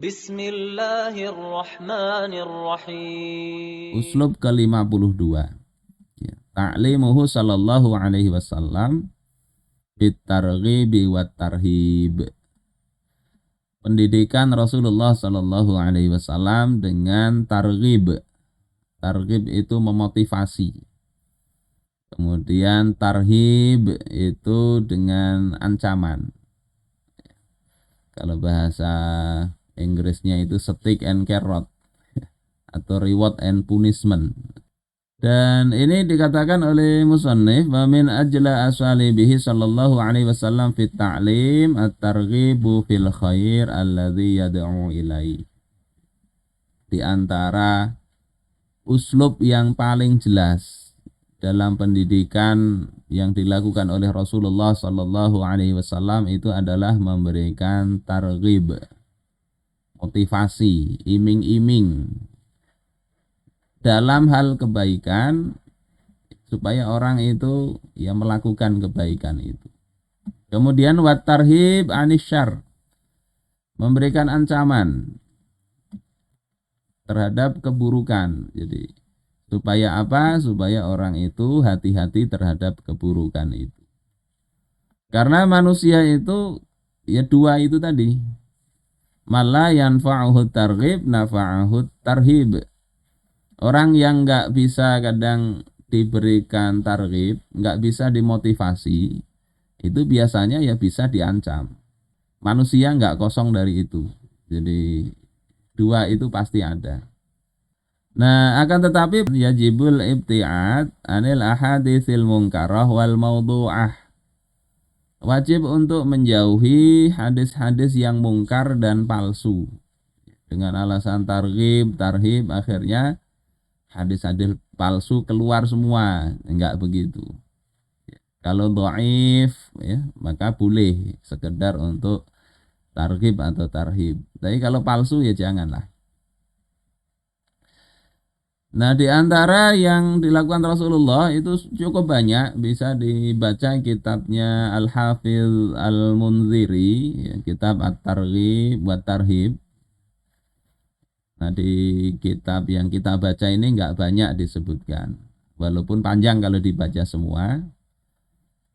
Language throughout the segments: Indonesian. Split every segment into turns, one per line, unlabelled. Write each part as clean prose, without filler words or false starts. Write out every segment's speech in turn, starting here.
Bismillahirrahmanirrahim.
Uslub ke-52. Ya. Ta'limuhu sallallahu alaihi wasallam bitarghibi wat tarhib. Pendidikan Rasulullah sallallahu alaihi wasallam dengan targhib. Targhib itu memotivasi. Kemudian tarhib itu dengan ancaman. Kalau bahasa Inggrisnya itu stick and carrot atau reward and punishment. Dan ini dikatakan oleh musannif wa min ajla asalibihi sallallahu alaihi wasallam fit ta'lim at-targhibu fil khair alladhi yad'u ilaihi. Di antara uslub yang paling jelas dalam pendidikan yang dilakukan oleh Rasulullah sallallahu alaihi wasallam itu adalah memberikan targhib, motivasi, iming-iming dalam hal kebaikan supaya orang itu ya melakukan kebaikan itu. Kemudian wat tarhib anisyar, memberikan ancaman terhadap keburukan. Jadi supaya apa? Supaya orang itu hati-hati terhadap keburukan itu. Karena manusia itu ya dua itu tadi. Mala yanfa'uhu targhib nafa'ahu tarhib. Orang yang nggak bisa kadang diberikan targhib, nggak bisa dimotivasi, itu biasanya ya bisa diancam. Manusia nggak kosong dari itu. Jadi dua itu pasti ada. Nah, akan tetapi yajibul ibti'ad anil ahaditsil munkarah wal maudu'ah. Wajib untuk menjauhi hadis-hadis yang mungkar dan palsu. Dengan alasan targhib, tarhib, akhirnya hadis-hadis palsu keluar semua. Enggak begitu. Kalau dhaif ya, maka boleh sekedar untuk targhib atau tarhib. Tapi kalau palsu ya janganlah. Nah, di antara yang dilakukan Rasulullah itu cukup banyak, bisa dibaca kitabnya Al-Hafidz Al-Munziri, ya, kitab At-Targhib wa Tarhib. Nah, di kitab yang kita baca ini enggak banyak disebutkan, walaupun panjang kalau dibaca semua.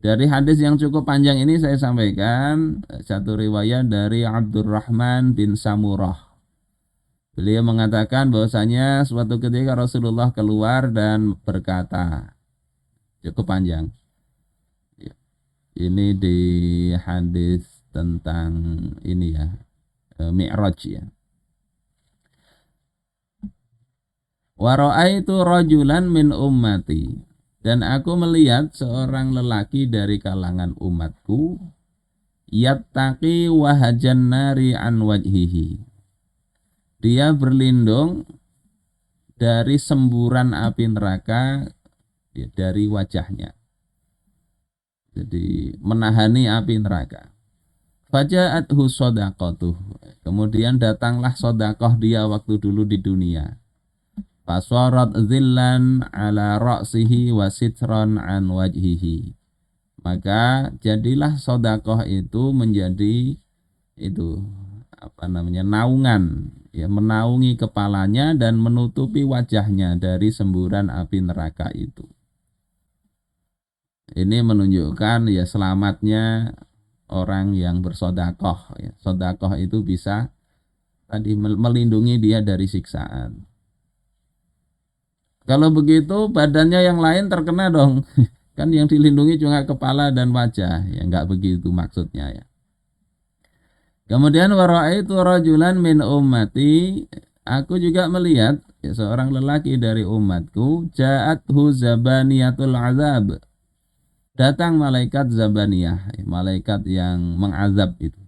Dari hadis yang cukup panjang ini saya sampaikan satu riwayat dari Abdurrahman bin Samurah. Beliau mengatakan bahwasanya suatu ketika Rasulullah keluar dan berkata, cukup panjang. Ini di hadis tentang ini ya, Mi'raj ya. Wa ra'aitu rajulan min ummati, dan aku melihat seorang lelaki dari kalangan umatku yattaqi wahajan nari an wajhihi. Dia berlindung dari semburan api neraka ya, dari wajahnya. Jadi menahani api neraka. Faja'athu shadaqatuh. Kemudian datanglah sedekah dia waktu dulu di dunia. Fasarat zillan ala ra'sihi wa sitran an wajhihi. Maka jadilah sedekah itu menjadi itu naungan, ya, menaungi kepalanya dan menutupi wajahnya dari semburan api neraka itu. Ini menunjukkan ya selamatnya orang yang bersedekah. Ya. Sedekah itu bisa tadi melindungi dia dari siksaan. Kalau begitu badannya yang lain terkena dong. Kan yang dilindungi cuma kepala dan wajah. Ya enggak begitu maksudnya ya. Kemudian wara'aitu rajulan min ummati, aku juga melihat ya, seorang lelaki dari umatku, ja'athu zabaniyatul azab. Datang malaikat zabaniyah, malaikat yang mengazab itu.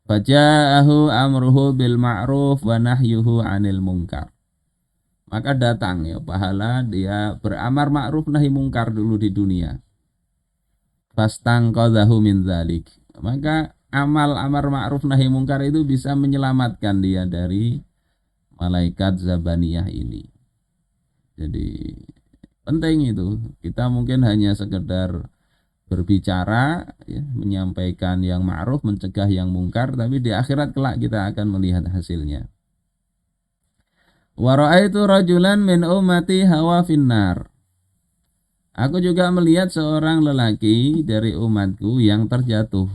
Faja'ahu amruhu bil ma'ruf wa nahyuhu 'anil munkar. Maka datang ya pahala dia beramar ma'ruf nahi mungkar dulu di dunia. Fastangqadhahu min dzalik. Maka amal amar ma'ruf nahi mungkar itu bisa menyelamatkan dia dari malaikat zabaniyah ini. Jadi penting itu. Kita mungkin hanya sekedar berbicara, ya, menyampaikan yang ma'ruf, mencegah yang mungkar, tapi di akhirat kelak kita akan melihat hasilnya. Wa ra'aitu rajulan min ummati hawa finnar. Aku juga melihat seorang lelaki dari umatku yang jatuh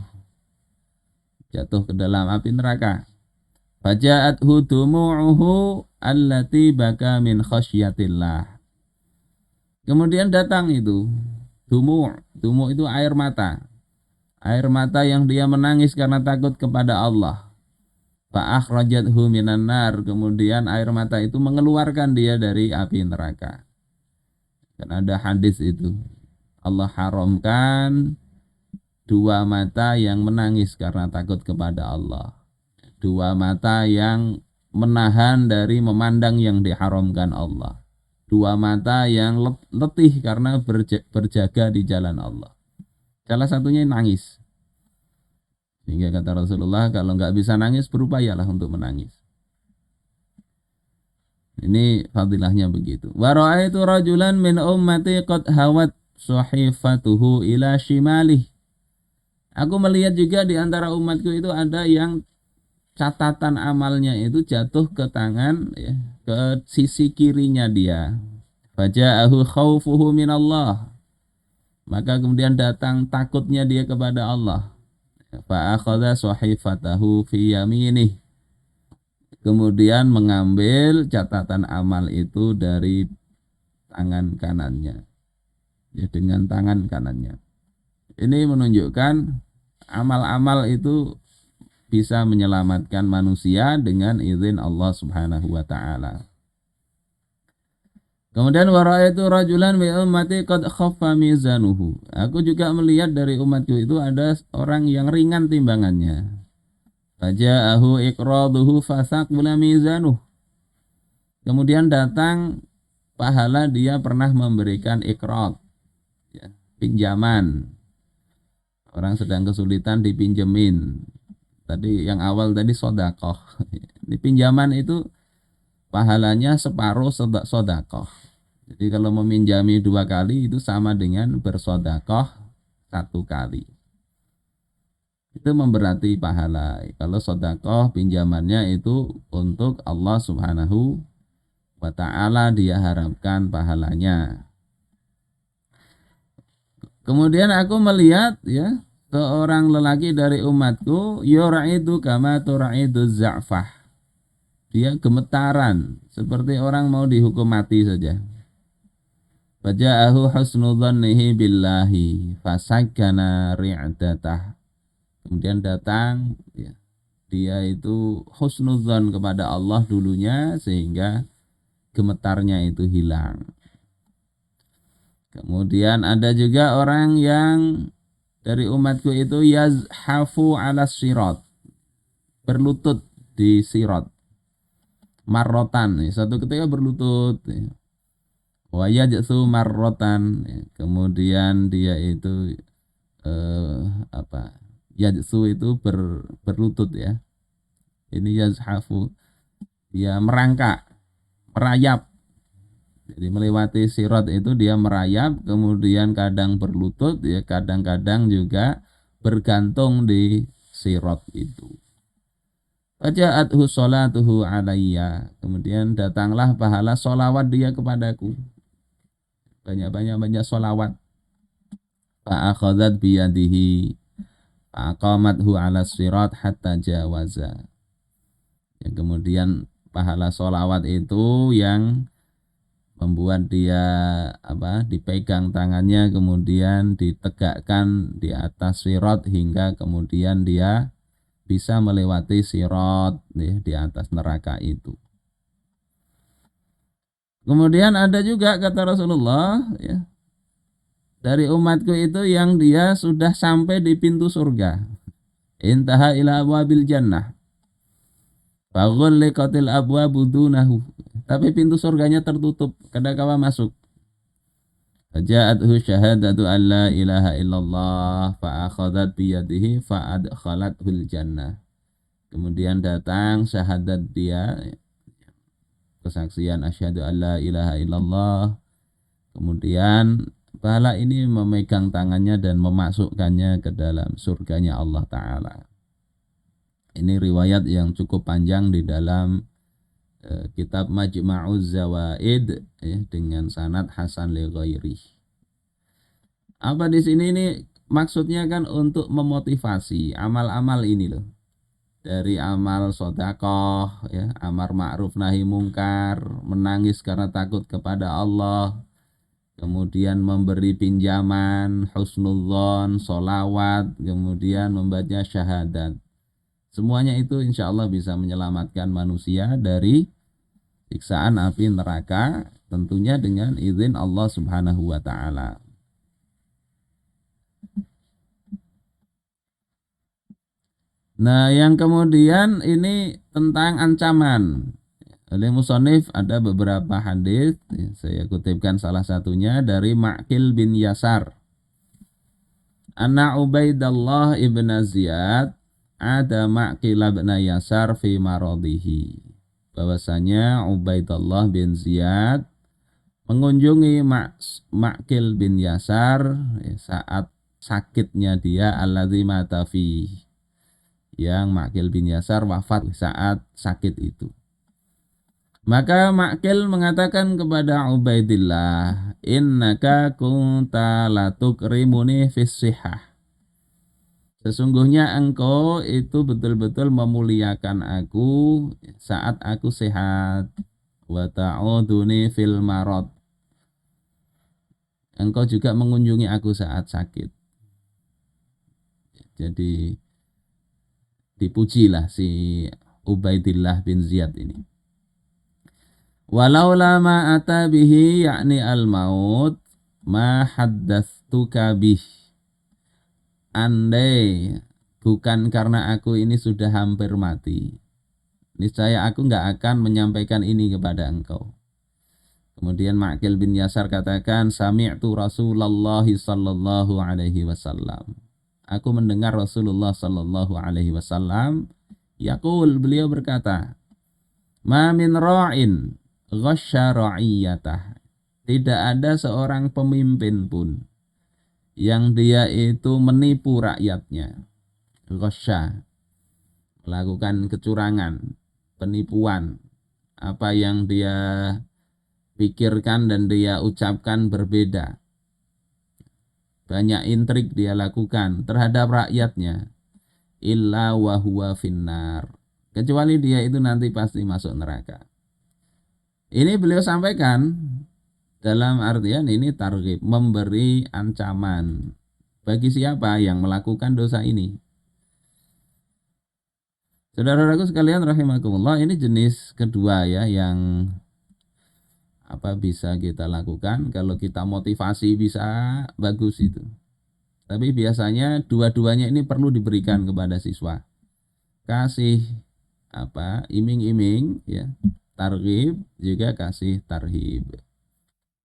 ke dalam api neraka. Faja'athu dumu'uhu allati baka min khasyatillah. Kemudian datang itu dumu' itu air mata. Air mata yang dia menangis karena takut kepada Allah. Fa'akhrajathu minan nar. Kemudian air mata itu mengeluarkan dia dari api neraka. Dan ada hadis itu. Allah haramkan dua mata yang menangis karena takut kepada Allah. Dua mata yang menahan dari memandang yang diharamkan Allah. Dua mata yang letih karena berjaga di jalan Allah. Salah satunya nangis. Sehingga kata Rasulullah, kalau nggak bisa nangis, berupayalah untuk menangis. Ini fadilahnya begitu. Wa ra'aitu rajulan min ummati qad hawat sahifatuhu ila shimalih. Aku melihat juga di antara umatku itu ada yang catatan amalnya itu jatuh ke tangan, ya, ke sisi kirinya dia. Faja'ahu khaufuhu minallah. Maka kemudian datang takutnya dia kepada Allah. Fa akhadha sahifatahu fi yaminih. Kemudian mengambil catatan amal itu dari tangan kanannya, ya, dengan tangan kanannya. Ini menunjukkan amal-amal itu bisa menyelamatkan manusia dengan izin Allah Subhanahu wa taala. Kemudian waraitu rajulan min ummati qad khaffa mizanuhu. Aku juga melihat dari umatku itu ada orang yang ringan timbangannya. Faja'ahu iqraduhu fasaqula mizanuh. Kemudian datang pahala dia pernah memberikan iqrad, ya, pinjaman. Orang sedang kesulitan dipinjemin. Tadi yang awal tadi sedekah. Di pinjaman itu pahalanya separuh sedekah. Jadi kalau meminjami 2 kali itu sama dengan bersedekah 1 kali. Itu memberati pahala. Kalau sedekah pinjamannya itu untuk Allah Subhanahu wa ta'ala, dia harapkan pahalanya. Kemudian aku melihat, ya, seorang lelaki dari umatku yura'idu kama tura'idu za'fah. Dia gemetaran seperti orang mau dihukum mati saja. Faja'ahu husnu dhannihi billahi fasakkana ri'datah. Kemudian datang, ya, dia itu husnudzon kepada Allah dulunya sehingga gemetarnya itu hilang. Kemudian ada juga orang yang dari umatku itu yazhafu ala sirat, berlutut di sirat, marrotan, satu ketika berlutut, wa yajsu marrotan, kemudian dia itu yajsu itu berlutut, ya. Ini yazhafu, dia merangkak, merayap. Jadi melewati sirat itu dia merayap, kemudian kadang berlutut, ya, kadang-kadang juga bergantung di sirat itu. Faja'athu sholatuhu alayya. Kemudian datanglah pahala sholawat dia kepadaku. Banyak sholawat. Fa'akhadat biyadihi fa'aqamathu ala sirat hatta jawaza. Ya, kemudian pahala sholawat itu yang membuat dia dipegang tangannya, kemudian ditegakkan di atas sirat hingga kemudian dia bisa melewati sirat, ya, di atas neraka itu. Kemudian ada juga kata Rasulullah, ya, dari umatku itu yang dia sudah sampai di pintu surga. Intaha ila abwabil jannah. Faghulliqatil abwabu dunahu. Tapi pintu surganya tertutup, kadangkala masuk. Faja'athu syahadatu an la ilaha illallah fa'akhadat biyadihi fa'adkhalathul jannah. Kemudian datang syahadat dia, kesaksian asyhadu an la ilaha illallah. Kemudian pahala ini memegang tangannya dan memasukkannya ke dalam surganya Allah Ta'ala. Ini riwayat yang cukup panjang di dalam kitab Majma'uz Zawaid ya, dengan sanad hasan li ghairi. Apa di sini ini maksudnya kan untuk memotivasi amal-amal ini loh. Dari amal sedekah ya, amar ma'ruf nahi mungkar, menangis karena takut kepada Allah, kemudian memberi pinjaman, husnudzon, solawat, kemudian membaca syahadat. Semuanya itu insya Allah bisa menyelamatkan manusia dari siksaan api neraka, tentunya dengan izin Allah Subhanahu wa Ta'ala. Nah, yang kemudian ini tentang ancaman. Oleh musonif ada beberapa hadis, saya kutipkan salah satunya dari Ma'qil bin Yasar. Anna Ubaidallah ibn Ziyad ada Ma'qil bin Yasar fi maradihi. Bahwasanya Ubaidallah bin Ziyad mengunjungi Ma'qil bin Yasar saat sakitnya dia alladzi mata fi, yang Ma'qil bin Yasar wafat saat sakit itu. Maka Ma'qil mengatakan kepada Ubaidillah, innaka kunta latukrimuni fis sihah. Sesungguhnya engkau itu betul-betul memuliakan aku saat aku sehat. Wa ta'uduni fil marad. Engkau juga mengunjungi aku saat sakit. Jadi dipujilah si Ubaidillah bin Ziyad ini. Walau lama ata bihi yakni al-maut ma haddatsuka bih. Andai bukan karena aku ini sudah hampir mati, niscaya aku enggak akan menyampaikan ini kepada engkau. Kemudian Ma'qil bin Yasar katakan, sami'tu Rasulullah sallallahu alaihi wasallam. Aku mendengar Rasulullah sallallahu alaihi wasallam yaqul, beliau berkata, ma min ra'in ghasya ra'iyatah. Tidak ada seorang pemimpin pun yang dia itu menipu rakyatnya. Ghasya, melakukan kecurangan, penipuan. Apa yang dia pikirkan dan dia ucapkan berbeda. Banyak intrik dia lakukan terhadap rakyatnya. Illa wa huwa finnar. Kecuali dia itu nanti pasti masuk neraka. Ini beliau sampaikan dalam artian ini targhib, memberi ancaman bagi siapa yang melakukan dosa ini. Saudara-saudaraku sekalian rahimakumullah, ini jenis kedua ya yang bisa kita lakukan. Kalau kita motivasi bisa bagus itu. Tapi biasanya dua-duanya ini perlu diberikan kepada siswa. Kasih iming-iming ya, targhib, juga kasih tarhib.